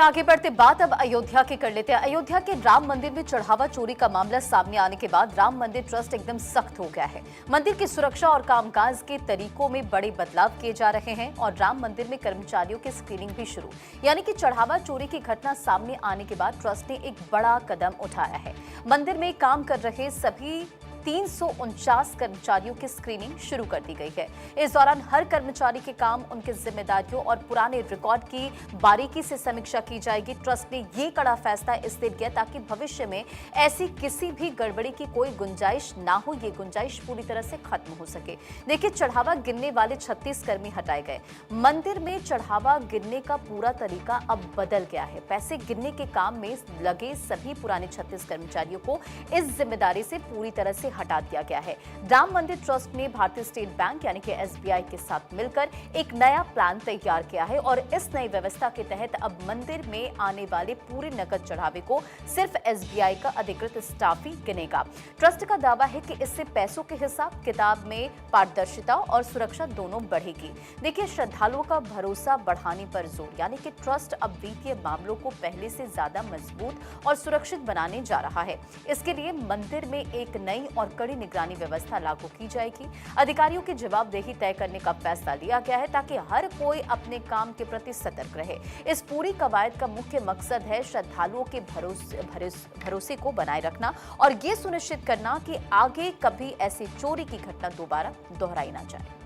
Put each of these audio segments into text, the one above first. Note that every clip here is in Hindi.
आगे बढ़ते बात अब अयोध्या की कर लेते हैं। अयोध्या के राम मंदिर में चढ़ावा चोरी का मामला सामने आने के बाद राम मंदिर ट्रस्ट एकदम सख्त हो गया है। मंदिर की सुरक्षा और कामकाज के तरीकों में बड़े बदलाव किए जा रहे हैं और राम मंदिर में कर्मचारियों की स्क्रीनिंग भी शुरू। यानी कि चढ़ावा चोरी की घटना सामने आने के बाद ट्रस्ट ने एक बड़ा कदम उठाया है। मंदिर में काम कर रहे सभी 349 कर्मचारियों की स्क्रीनिंग शुरू कर दी गई है। इस दौरान हर कर्मचारी के काम, उनकी जिम्मेदारियों और पुराने रिकॉर्ड की बारीकी से समीक्षा की जाएगी। ट्रस्ट ने ये कड़ा फैसला इसलिए किया ताकि भविष्य में ऐसी किसी भी गड़बड़ी की कोई गुंजाइश ना हो। ये गुंजाइश पूरी तरह से खत्म हो सके। देखिए, चढ़ावा गिनने वाले 36 कर्मी हटाए गए। मंदिर में चढ़ावा गिनने का पूरा तरीका अब बदल गया है। पैसे गिनने के काम में लगे सभी पुराने 36 कर्मचारियों को इस जिम्मेदारी से पूरी तरह से हटा दिया गया है। राम मंदिर ट्रस्ट ने भारतीय स्टेट बैंक यानी कि एसबीआई के साथ मिलकर एक नया प्लान तैयार किया है और इस नई व्यवस्था के तहत अब मंदिर में आने वाले पूरे नकद चढ़ावे को सिर्फ एसबीआई का अधिकृत स्टाफ ही गिनेगा। ट्रस्ट का दावा है कि इससे पैसों के हिसाब किताब में पारदर्शिता और सुरक्षा दोनों बढ़ेगी। देखिए, श्रद्धालुओं का भरोसा बढ़ाने पर जोर, यानी कि ट्रस्ट अब वित्तीय मामलों को पहले से ज्यादा मजबूत और सुरक्षित बनाने जा रहा है। इसके लिए मंदिर में एक नई और कड़ी निगरानी व्यवस्था लागू की जाएगी। अधिकारियों की जवाबदेही तय करने का फैसला लिया गया है ताकि हर कोई अपने काम के प्रति सतर्क रहे। इस पूरी कवायद का मुख्य मकसद है श्रद्धालुओं के भरोसे को बनाए रखना और ये सुनिश्चित करना कि आगे कभी ऐसी चोरी की घटना दोबारा दोहराई ना जाए।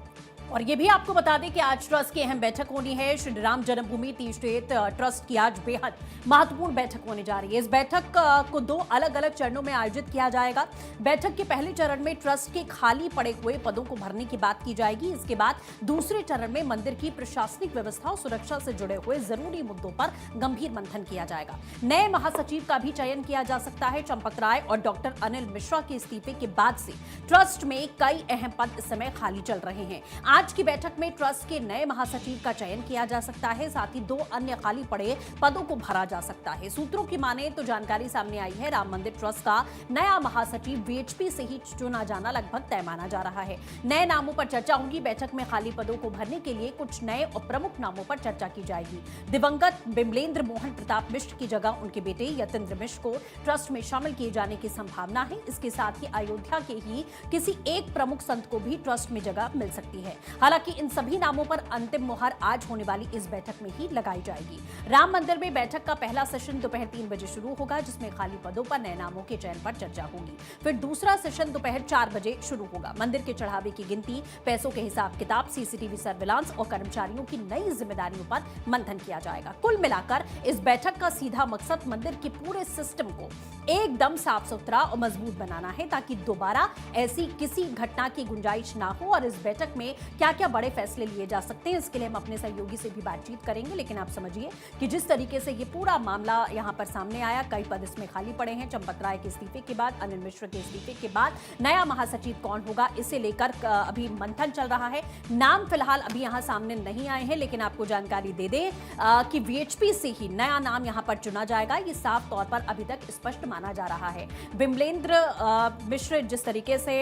और ये भी आपको बता दें कि आज ट्रस्ट की अहम बैठक होनी है। श्री राम जन्मभूमि तीर्थ ट्रस्ट की आज बेहद महत्वपूर्ण बैठक होने जा रही है। इस बैठक को 2 अलग-अलग चरणों में आयोजित किया जाएगा। बैठक के पहले चरण में ट्रस्ट के खाली पड़े हुए पदों को भरने की बात की जाएगी। इसके बाद दूसरे चरण में मंदिर की प्रशासनिक व्यवस्था और सुरक्षा से जुड़े हुए जरूरी मुद्दों पर गंभीर मंथन किया जाएगा। नए महासचिव का भी चयन किया जा सकता है। चंपक राय और डॉक्टर अनिल मिश्रा के इस्तीफे के बाद से ट्रस्ट में कई अहम पद इस समय खाली चल रहे हैं। आज की बैठक में ट्रस्ट के नए महासचिव का चयन किया जा सकता है। साथ ही 2 अन्य खाली पड़े पदों को भरा जा सकता है। सूत्रों की माने तो जानकारी सामने आई है, राम मंदिर ट्रस्ट का नया महासचिव वीएचपी से ही चुना जाना लगभग तय माना जा रहा है। नए नामों पर चर्चा होगी। बैठक में खाली पदों को भरने के लिए कुछ नए और प्रमुख नामों पर चर्चा की जाएगी। दिवंगत बिमलेंद्र मोहन प्रताप मिश्र की जगह उनके बेटे यतेंद्र मिश्र को ट्रस्ट में शामिल किए जाने की संभावना है। इसके साथ ही अयोध्या के ही किसी एक प्रमुख संत को भी ट्रस्ट में जगह मिल सकती है। हालांकि इन सभी नामों पर अंतिम मुहर आज होने वाली इस बैठक में ही लगाई जाएगी। राम मंदिर में बैठक का पहला सेशन दोपहर 3 बजे शुरू होगा, जिसमें खाली पदों पर नए नामों के चयन पर चर्चा होगी। फिर दूसरा सेशन दोपहर 4 बजे शुरू होगा। मंदिर के चढ़ावे की गिनती, पैसों के हिसाब किताब, सीसीटीवी सर्विलांस और कर्मचारियों की नई जिम्मेदारियों पर मंथन किया जाएगा। कुल मिलाकर इस बैठक का सीधा मकसद मंदिर के पूरे सिस्टम को एकदम साफ सुथरा और मजबूत बनाना है ताकि दोबारा ऐसी किसी घटना की गुंजाइश ना हो। और इस बैठक में क्या-क्या बड़े फैसले लिए जा सकते हैं, इसके लिए हम अपने सहयोगी से भी बातचीत करेंगे। लेकिन आप समझिए कि जिस तरीके से ये पूरा मामला यहां पर सामने आया, कई पद इसमें खाली पड़े हैं। चंपत राय के इस्तीफे के बाद, अनिल मिश्र के इस्तीफे के बाद नया महासचिव कौन होगा, इसे लेकर अभी मंथन चल रहा है। नाम फिलहाल अभी यहां सामने नहीं आए हैं, लेकिन आपको जानकारी दे दें कि वीएचपी से ही नया नाम यहां पर चुना जाएगा। ये साफ तौर पर अभी तक स्पष्ट माना जा रहा है। बिमलेंद्र मिश्र जिस तरीके से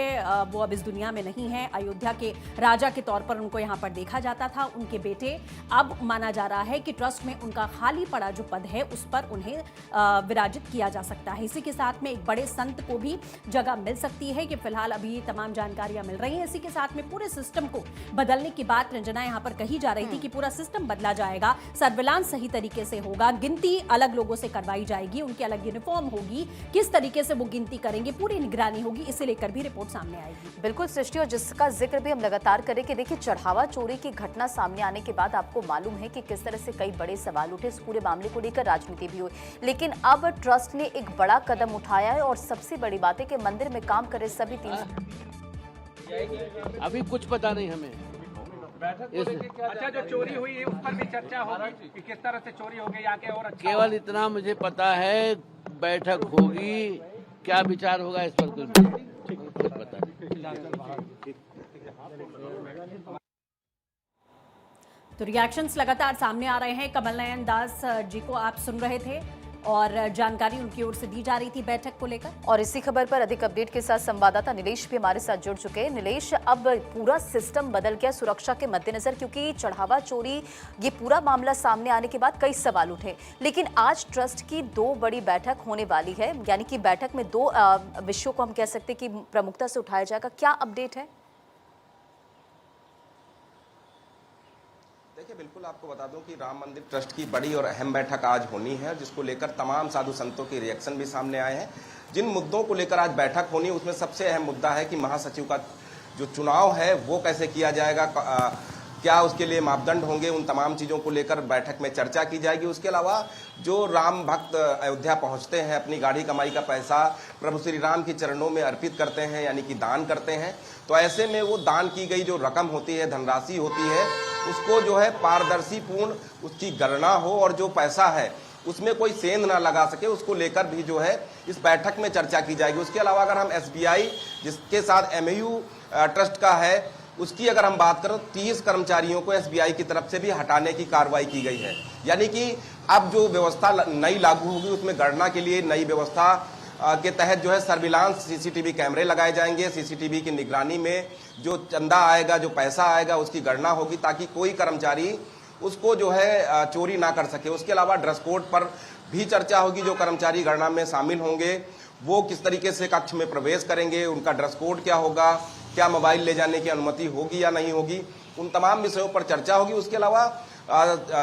वो अब इस दुनिया में नहीं है, अयोध्या के राजा के तौर पर उनको यहाँ पर देखा जाता था, उनके बेटे अब माना जा रहा है कि ट्रस्ट में उनका खाली पड़ा जो पद है उस पर उन्हें विराजित किया जा सकता है। इसी के साथ में एक बड़े संत को भी जगह मिल सकती है कि फिलहाल अभी तमाम जानकारियां मिल रही हैं। इसी के साथ में पूरे सिस्टम को बदलने की बात रंजना यहाँ पर कही जा रही थी कि पूरा सिस्टम बदला जाएगा, सर्विलांस सही तरीके से होगा, गिनती अलग लोगों से करवाई जाएगी, उनकी अलग यूनिफॉर्म होगी, किस तरीके से वो गिनती करेंगे पूरी निगरानी होगी, इसे लेकर भी रिपोर्ट सामने आएगी। बिल्कुल सृष्टि, और जिसका जिक्र भी हम लगातार करें कि देखिए, चढ़ावा चोरी की घटना सामने आने के बाद आपको मालूम है कि किस तरह से कई बड़े सवाल उठे। इस पूरे मामले को लेकर राजनीति भी हुई, लेकिन अब ट्रस्ट ने एक बड़ा कदम उठाया है और सबसे बड़ी बात है कि मंदिर में काम करे सभी 3 अभी कुछ पता नहीं हमें। अच्छा, जो चोरी हुई है उस पर भी चर्चा होगी कि किस तरह से चोरी हो गई, आके और अच्छा केवल इतना मुझे पता है, बैठक होगी, क्या विचार होगा इस पर कुछ पता नहीं। तो रिएक्शंस लगातार सामने आ रहे हैं। कमल नयन दास जी को आप सुन रहे थे। और जानकारी उनकी ओर से दी जा रही थी बैठक को लेकर। और इसी खबर पर अधिक अपडेट के साथ संवाददाता नीलेश भी हमारे साथ जुड़ चुके हैं। नीलेश, अब पूरा सिस्टम बदल गया सुरक्षा के मद्देनजर, क्योंकि चढ़ावा चोरी ये पूरा मामला सामने आने के बाद कई सवाल उठे, लेकिन आज ट्रस्ट की 2 बड़ी बैठक होने वाली है, यानी कि बैठक में 2 विषयों को हम कह सकते हैं कि प्रमुखता से उठाया जाएगा। क्या अपडेट है? देखिए, बिल्कुल आपको बता दूं कि राम मंदिर ट्रस्ट की बड़ी और अहम बैठक आज होनी है, जिसको लेकर तमाम साधु संतों के रिएक्शन भी सामने आए हैं। जिन मुद्दों को लेकर आज बैठक होनी है उसमें सबसे अहम मुद्दा है कि महासचिव का जो चुनाव है वो कैसे किया जाएगा, क्या उसके लिए मापदंड होंगे, उन तमाम चीज़ों को लेकर बैठक में चर्चा की जाएगी। उसके अलावा जो राम भक्त अयोध्या पहुंचते हैं, अपनी गाढ़ी कमाई का पैसा प्रभु श्री राम के चरणों में अर्पित करते हैं, यानी कि दान करते हैं, तो ऐसे में वो दान की गई जो रकम होती है, धनराशि होती है, उसको जो है पारदर्शी पूर्ण उसकी गणना हो और जो पैसा है उसमें कोई सेंध ना लगा सके, उसको लेकर भी जो है इस बैठक में चर्चा की जाएगी। उसके अलावा अगर हम SBI जिसके साथ MAU ट्रस्ट का है उसकी अगर हम बात करें, 30 कर्मचारियों को SBI की तरफ से भी हटाने की कार्रवाई की गई है। यानी कि अब जो व्यवस्था नई लागू होगी उसमें गणना के लिए नई व्यवस्था के तहत जो है सर्विलांस CCTV कैमरे लगाए जाएंगे। CCTV की निगरानी में जो चंदा आएगा, जो पैसा आएगा, उसकी गणना होगी ताकि कोई कर्मचारी उसको जो है चोरी ना कर सके। उसके अलावा ड्रेस कोड पर भी चर्चा होगी। जो कर्मचारी गणना में शामिल होंगे वो किस तरीके से कक्ष में प्रवेश करेंगे, उनका ड्रेस कोड क्या होगा, क्या मोबाइल ले जाने की अनुमति होगी या नहीं होगी, उन तमाम विषयों पर चर्चा होगी। उसके अलावा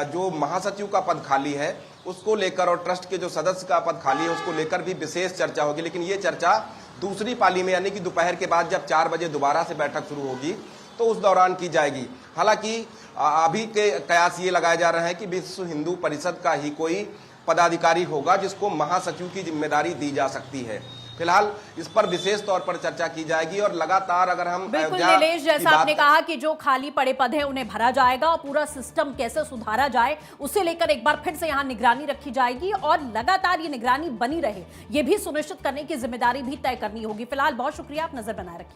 जो महासचिव का पद खाली है उसको लेकर और ट्रस्ट के जो सदस्य का पद खाली है उसको लेकर भी विशेष चर्चा होगी। लेकिन ये चर्चा दूसरी पाली में, यानी कि दोपहर के बाद जब 4 बजे दोबारा से बैठक शुरू होगी तो उस दौरान की जाएगी। हालांकि अभी के कयास ये लगाए जा रहे हैं कि विश्व हिंदू परिषद का ही कोई पदाधिकारी होगा जिसको महासचिव की जिम्मेदारी दी जा सकती है। फिलहाल इस पर विशेष तौर पर चर्चा की जाएगी और लगातार अगर हम बिल्कुल नीलेश, जैसा आपने कहा कि जो खाली पड़े पद हैं उन्हें भरा जाएगा और पूरा सिस्टम कैसे सुधारा जाए उसे लेकर एक बार फिर से यहां निगरानी रखी जाएगी और लगातार ये निगरानी बनी रहे, ये भी सुनिश्चित करने की जिम्मेदारी भी तय करनी होगी। फिलहाल बहुत शुक्रिया, आप नजर बनाए रखिए।